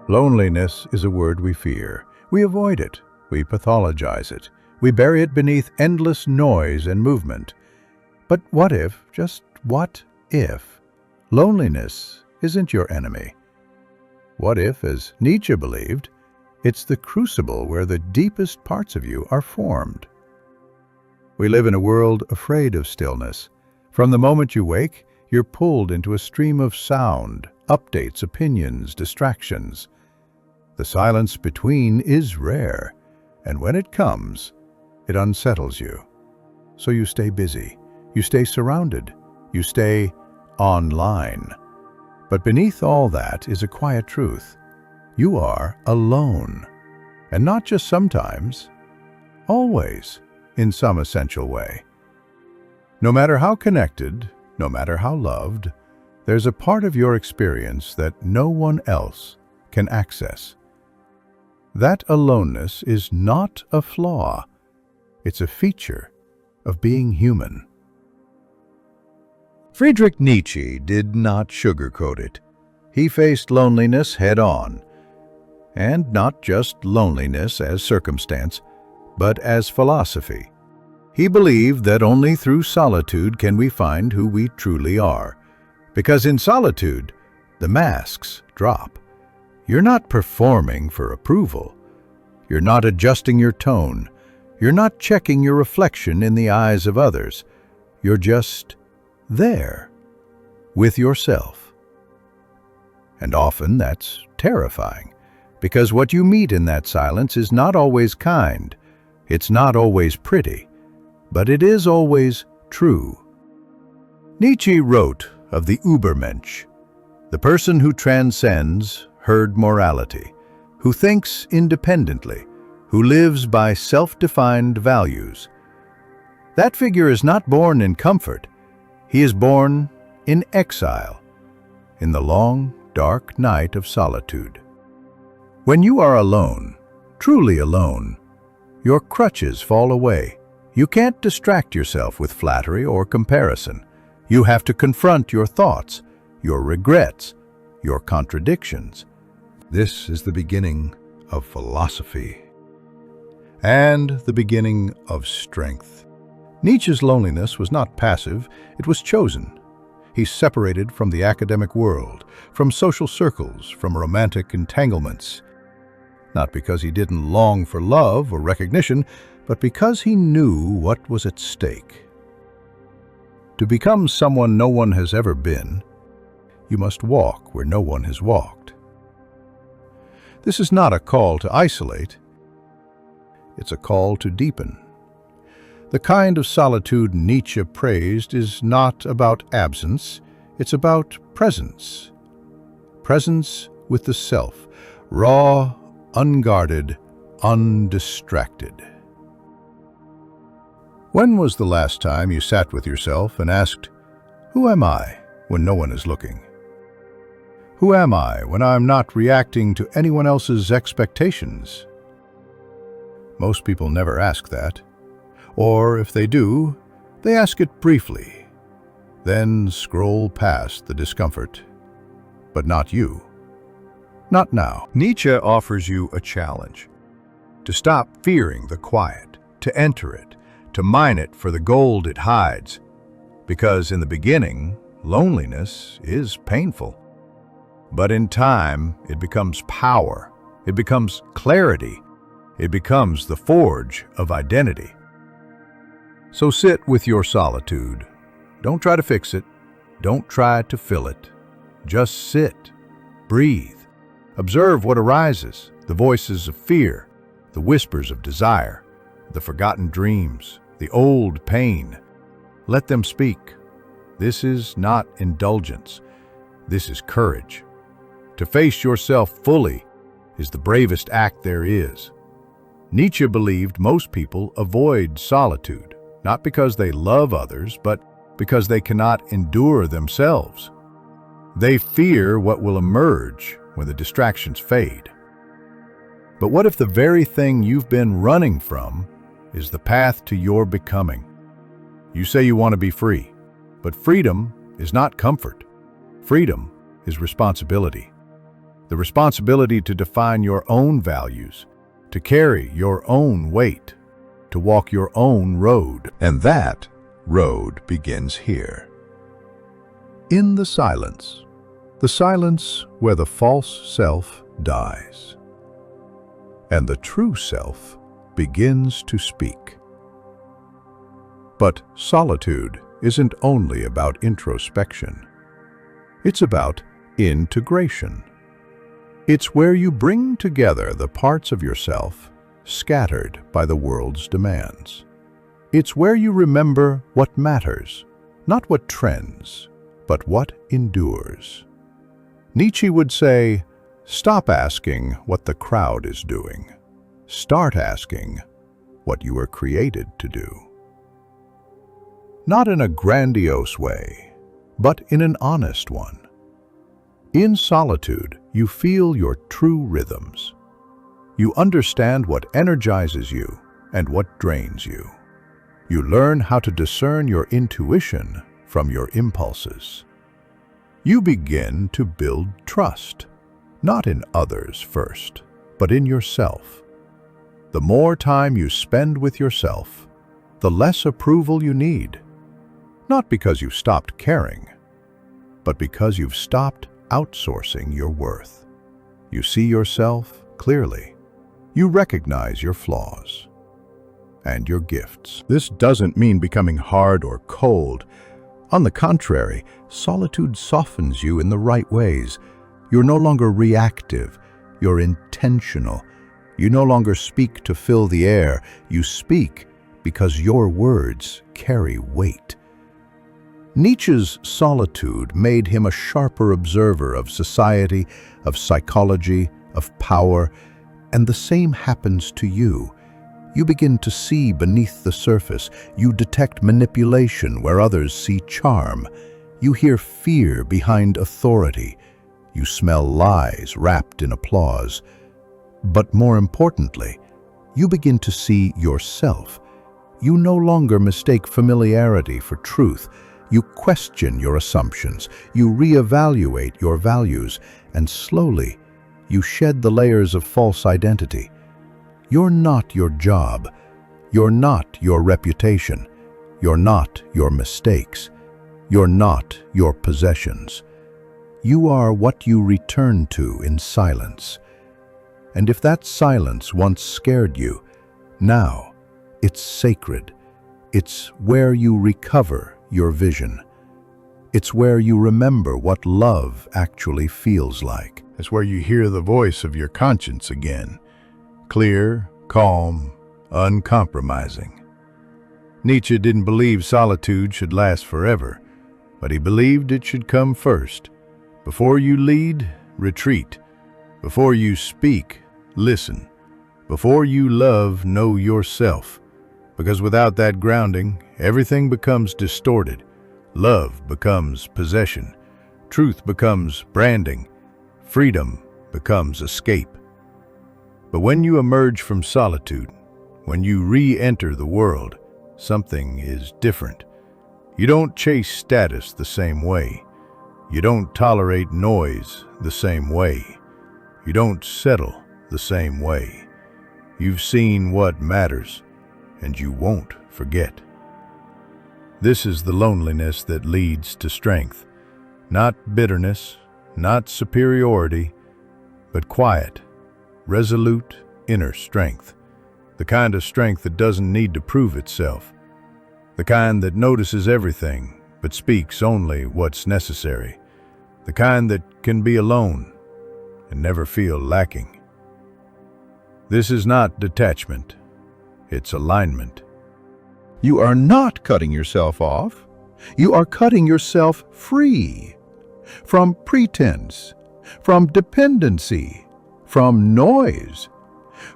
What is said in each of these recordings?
Loneliness is a word we fear. We avoid it. We pathologize it. We bury it beneath endless noise and movement. But what if, just what if, loneliness isn't your enemy? What if, as Nietzsche believed, it's the crucible where the deepest parts of you are formed? We live in a world afraid of stillness. From the moment you wake, you're pulled into a stream of sound, updates, opinions, distractions. The silence between is rare, and when it comes, it unsettles you. So you stay busy, you stay surrounded, you stay online. But beneath all that is a quiet truth. You are alone. And not just sometimes, always, in some essential way. No matter how connected, no matter how loved, there's a part of your experience that no one else can access. That aloneness is not a flaw. It's a feature of being human. Friedrich Nietzsche did not sugarcoat it. He faced loneliness head-on. And not just loneliness as circumstance, but as philosophy. He believed that only through solitude can we find who we truly are. Because in solitude, the masks drop. You're not performing for approval. You're not adjusting your tone. You're not checking your reflection in the eyes of others. You're just there, with yourself. And often that's terrifying, because what you meet in that silence is not always kind. It's not always pretty, but it is always true. Nietzsche wrote of the Übermensch, the person who transcends herd morality, who thinks independently, who lives by self-defined values. That figure is not born in comfort. He is born in exile, in the long, dark night of solitude. When you are alone, truly alone, your crutches fall away. You can't distract yourself with flattery or comparison. You have to confront your thoughts, your regrets, your contradictions. This is the beginning of philosophy and the beginning of strength. Nietzsche's loneliness was not passive, it was chosen. He separated from the academic world, from social circles, from romantic entanglements. Not because he didn't long for love or recognition, but because he knew what was at stake. To become someone no one has ever been, you must walk where no one has walked. This is not a call to isolate, it's a call to deepen. The kind of solitude Nietzsche praised is not about absence, it's about presence. Presence with the self, raw, unguarded, undistracted. When was the last time you sat with yourself and asked, "Who am I?" when no one is looking? Who am I when I'm not reacting to anyone else's expectations? Most people never ask that. Or if they do, they ask it briefly, then scroll past the discomfort. But not you. Not now. Nietzsche offers you a challenge. To stop fearing the quiet, to enter it, to mine it for the gold it hides. Because in the beginning, loneliness is painful. But in time, it becomes power. It becomes clarity. It becomes the forge of identity. So sit with your solitude. Don't try to fix it. Don't try to fill it. Just sit. Breathe. Observe what arises, the voices of fear, the whispers of desire, the forgotten dreams, the old pain. Let them speak. This is not indulgence. This is courage. To face yourself fully is the bravest act there is. Nietzsche believed most people avoid solitude, not because they love others, but because they cannot endure themselves. They fear what will emerge when the distractions fade. But what if the very thing you've been running from is the path to your becoming? You say you want to be free, but freedom is not comfort. Freedom is responsibility. the responsibility to define your own values, to carry your own weight, to walk your own road. And that road begins here. In the silence where the false self dies, and the true self begins to speak. But solitude isn't only about introspection. It's about integration. It's where you bring together the parts of yourself scattered by the world's demands. It's where you remember what matters, not what trends, but what endures. Nietzsche would say, stop asking what the crowd is doing. Start asking what you were created to do. Not in a grandiose way, but in an honest one. In solitude, you feel your true rhythms. You understand what energizes you and what drains you. You learn how to discern your intuition from your impulses. You begin to build trust, not in others first, but in yourself. The more time you spend with yourself, the less approval you need. Not because you've stopped caring, but because you've stopped outsourcing your worth. You see yourself clearly. You recognize your flaws and your gifts. This doesn't mean becoming hard or cold. On the contrary, solitude softens you in the right ways. You're no longer reactive, you're intentional. You no longer speak to fill the air, you speak because your words carry weight. Nietzsche's solitude made him a sharper observer of society, of psychology, of power, and the same happens to you. You begin to see beneath the surface. You detect manipulation where others see charm. You hear fear behind authority. You smell lies wrapped in applause. But more importantly, you begin to see yourself. You no longer mistake familiarity for truth. You question your assumptions. You reevaluate your values, and slowly, you shed the layers of false identity. You're not your job. You're not your reputation. You're not your mistakes. You're not your possessions. You are what you return to in silence. And if that silence once scared you, now it's sacred. It's where you recover your vision. It's where you remember what love actually feels like. It's where you hear the voice of your conscience again. Clear, calm, uncompromising. Nietzsche didn't believe solitude should last forever, but he believed it should come first. Before you lead, retreat. Before you speak, listen. Before you love, know yourself. Because without that grounding, everything becomes distorted. Love becomes possession. Truth becomes branding. Freedom becomes escape. But when you emerge from solitude, when you re-enter the world, something is different. You don't chase status the same way. You don't tolerate noise the same way. You don't settle the same way. You've seen what matters, and you won't forget. This is the loneliness that leads to strength. Not bitterness, not superiority, but quiet, resolute inner strength. The kind of strength that doesn't need to prove itself. The kind that notices everything, but speaks only what's necessary. The kind that can be alone and never feel lacking. This is not detachment, it's alignment. You are not cutting yourself off. You are cutting yourself free from pretense, from dependency, from noise,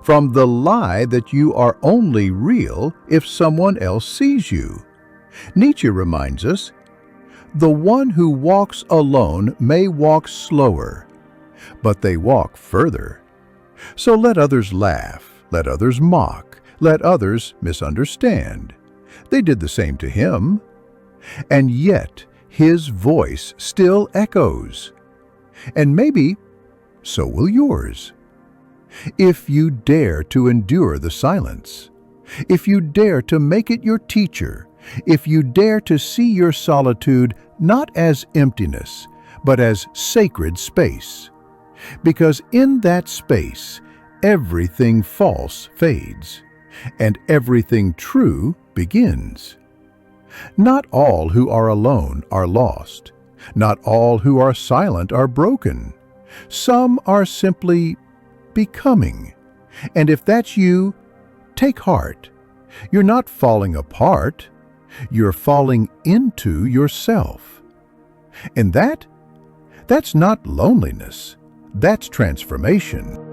from the lie that you are only real if someone else sees you. Nietzsche reminds us, the one who walks alone may walk slower, but they walk further. So let others laugh, let others mock, let others misunderstand. They did the same to him, and yet his voice still echoes. And maybe so will yours. If you dare to endure the silence, if you dare to make it your teacher, if you dare to see your solitude not as emptiness, but as sacred space, because in that space, everything false fades, and everything true begins. Not all who are alone are lost. Not all who are silent are broken. Some are simply becoming. And if that's you, take heart. You're not falling apart. You're falling into yourself. And that's not loneliness. That's transformation.